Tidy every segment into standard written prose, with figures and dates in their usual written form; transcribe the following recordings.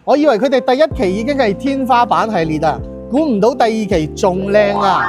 我以為佢哋第一期已經係天花板系列啊，估唔到第二期仲靚啊！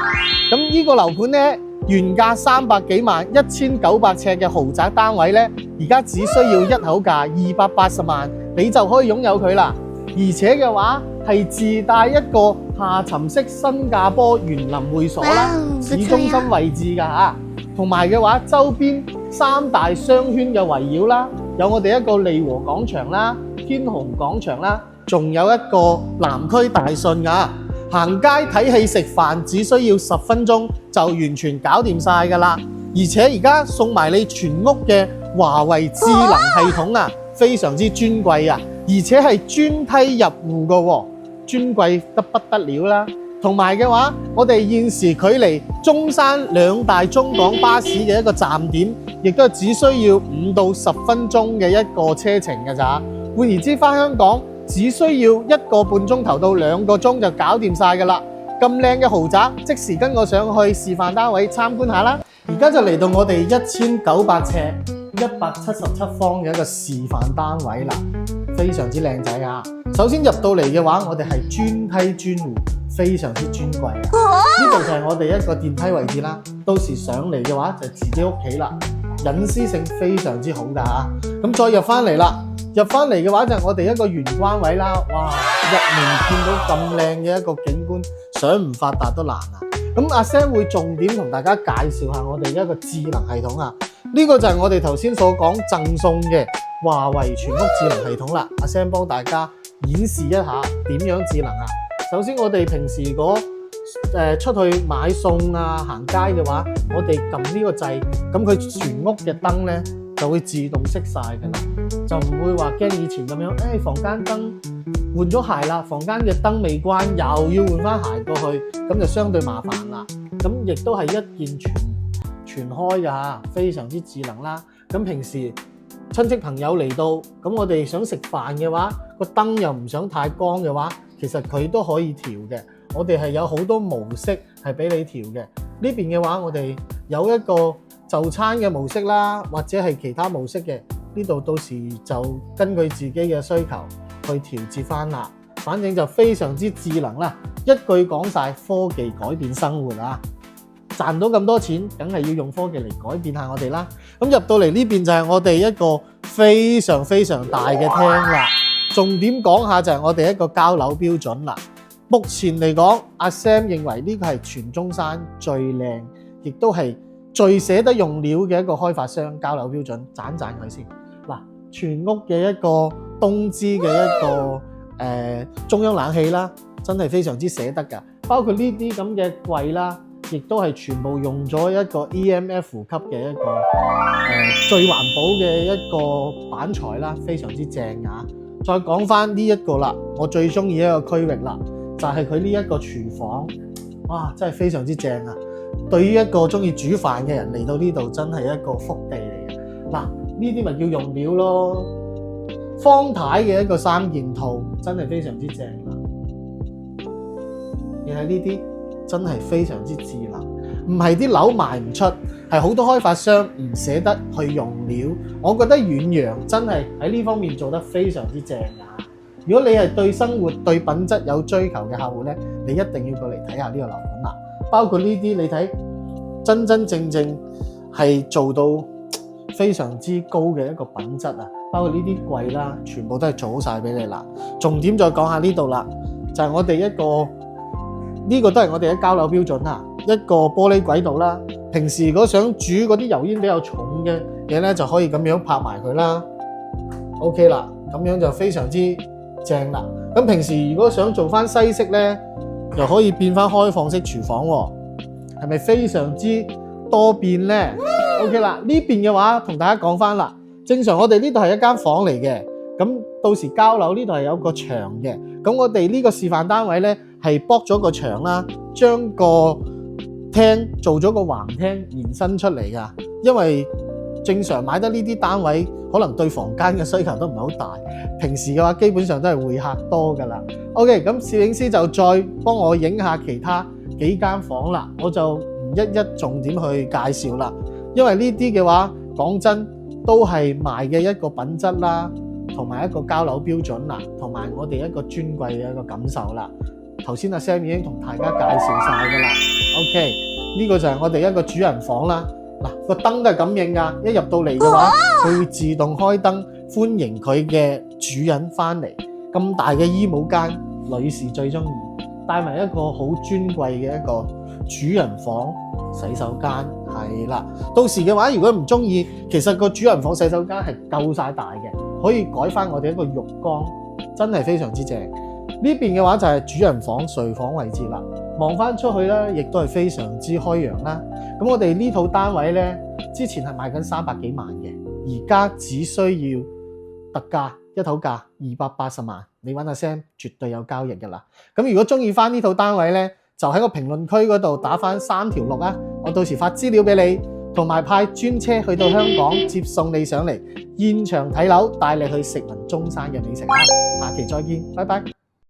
咁呢個樓盤呢，原價300幾萬，1900尺嘅豪宅單位呢，而家只需要一口價280萬，你就可以擁有佢啦。而且嘅話係自帶一個下沉式新加坡園林會所啦，市中心位置㗎嚇。同埋嘅話，周邊3大商圈嘅圍繞啦，有我哋一個利和廣場啦、天虹廣場啦，仲有一個南區大順㗎。行街睇戲食飯只需要10分鐘就完全搞掂晒㗎啦。而且而家送埋你全屋嘅華為智能系統啊，非常之尊貴啊，而且係專梯入戶㗎喎，尊貴得不得了啦。同埋嘅話，我哋現時距離中山2大中港巴士嘅一個站點，亦都係只需要5到10分鐘嘅一個車程㗎咋。換言之，返香港只需要1個半鐘頭到2個鐘就搞掂晒㗎啦。咁靚嘅豪宅，即時跟我上去示範單位參觀下啦。而家就嚟到我哋1900尺177方嘅一個示範單位啦，非常之靚仔啊！首先入到嚟嘅話，我哋係專梯專戶，非常之尊貴啊！呢度就係我哋一個電梯位置啦。到時上嚟嘅話就自己屋企啦，隱私性非常之好㗎嚇。咁再入翻嚟啦，入翻嚟嘅話就係我哋一個玄關位啦。哇！入門見到咁靚嘅一個景觀，想唔發達都難啊！咁阿 Sam 會重點同大家介紹下我哋一個智能系統啊。呢個就係我哋頭先所講贈送嘅華為全屋智能系統啦。阿 Sam 幫大家演示一下點樣智能啊。首先我哋平時如果出去買餸啊、行街嘅話，我哋撳呢個掣，咁佢全屋嘅燈咧就會自動熄晒㗎啦，就唔會話驚以前咁樣，房間燈換咗鞋啦，房間嘅燈未關，又要換翻鞋過去，咁就相對麻煩啦。咁亦都係一鍵全開㗎嚇，非常之智能啦。咁平時親戚朋友嚟到，咁我哋想食飯嘅話，個燈又唔想太光嘅話，其實佢都可以調嘅。我哋係有好多模式係俾你調嘅。呢邊嘅話，我哋有一個就餐嘅模式啦，或者係其他模式嘅。呢度到時就根據自己嘅需求去調節翻啦。反正就非常之智能啦。一句講晒，科技改變生活啊！賺到咁多錢，梗係要用科技嚟改變下我哋啦。咁入到嚟呢邊就係我哋一個非常非常大嘅廳啦。重點講下就係我哋一個交樓標準啦。目前嚟講，阿 Sam 認為呢個係全中山最靚，亦都係最捨得用料嘅一個開發商交樓標準，讚佢先。嗱，全屋嘅一個東芝嘅一個中央冷氣啦，真係非常之捨得㗎。包括呢啲咁嘅櫃啦，亦都係全部用咗一個 EMF 級嘅一個最環保嘅一個板材啦，非常之正啊！再講翻呢一個啦，我最中意一個區域啦，就係佢呢一個廚房，哇，真係非常之正啊！對於一個中意煮飯嘅人嚟到呢度，真係一個福地嚟嘅。嗱，呢啲咪叫用料咯，方太嘅一個3件套，真係非常之正啦。你睇呢啲真係非常之智能，唔係啲樓賣唔出，係好多開發商唔捨得去用料。我覺得遠洋真係喺呢方面做得非常之正㗎。如果你係對生活對品質有追求嘅客戶咧，你一定要過嚟睇下呢個樓盤啦。包括呢啲你睇，真真正正係做到非常之高嘅一個品質啊！包括呢啲櫃啦，全部都係做好晒俾你啦。重點再講下呢度啦，就係我哋一個。呢個都係我哋嘅交樓標準啦，一個玻璃軌道啦。平時如果想煮嗰啲油煙比較重嘅嘢咧，就可以咁樣拍埋佢啦。OK 啦，咁樣就非常之正啦。咁平時如果想做翻西式咧，又可以變翻開放式廚房喎，係咪非常之多變咧 ？OK 啦，呢邊嘅話同大家講翻啦，正常我哋呢度係一間房嚟嘅，咁到時交樓呢度係有個牆嘅，咁我哋呢個示範單位咧。係剝咗個牆啦，將個廳做咗個橫廳延伸出嚟噶。因為正常買得呢啲單位，可能對房間嘅需求都唔係好大。平時嘅話，基本上都係會客多噶啦。OK， 咁攝影師就再幫我影下其他幾間房啦。我就唔一一重點去介紹啦，因為呢啲嘅話，講真都係賣嘅一個品質啦，同埋一個交樓標準啦，同埋我哋一個尊貴嘅一個感受啦。頭先阿 Sam 已經同大家介紹晒噶啦。OK， 呢個就係我哋一個主人房啦。嗱，個燈都係感應噶，一入到嚟嘅話，佢會自動開燈，歡迎佢嘅主人翻嚟。咁大嘅衣帽間，女士最中意，帶埋一個好尊貴嘅一個主人房洗手間，係啦。到時嘅話，如果唔中意，其實個主人房洗手間係夠晒大嘅，可以改翻我哋一個浴缸，真係非常之正。呢邊嘅話就係主人房睡房位置啦，望翻出去咧，亦都係非常之開揚啦。咁我哋呢套單位咧，之前係賣緊300幾萬嘅，而家只需要特價一口價280萬，你揾阿 Sam 絕對有交易噶啦。咁如果中意翻呢套單位咧，就喺個評論區嗰度打翻3條6啊，我到時發資料俾你，同埋派專車去到香港接送你上嚟，現場睇樓，帶你去食勻中山嘅美食啊！下期再見，拜拜。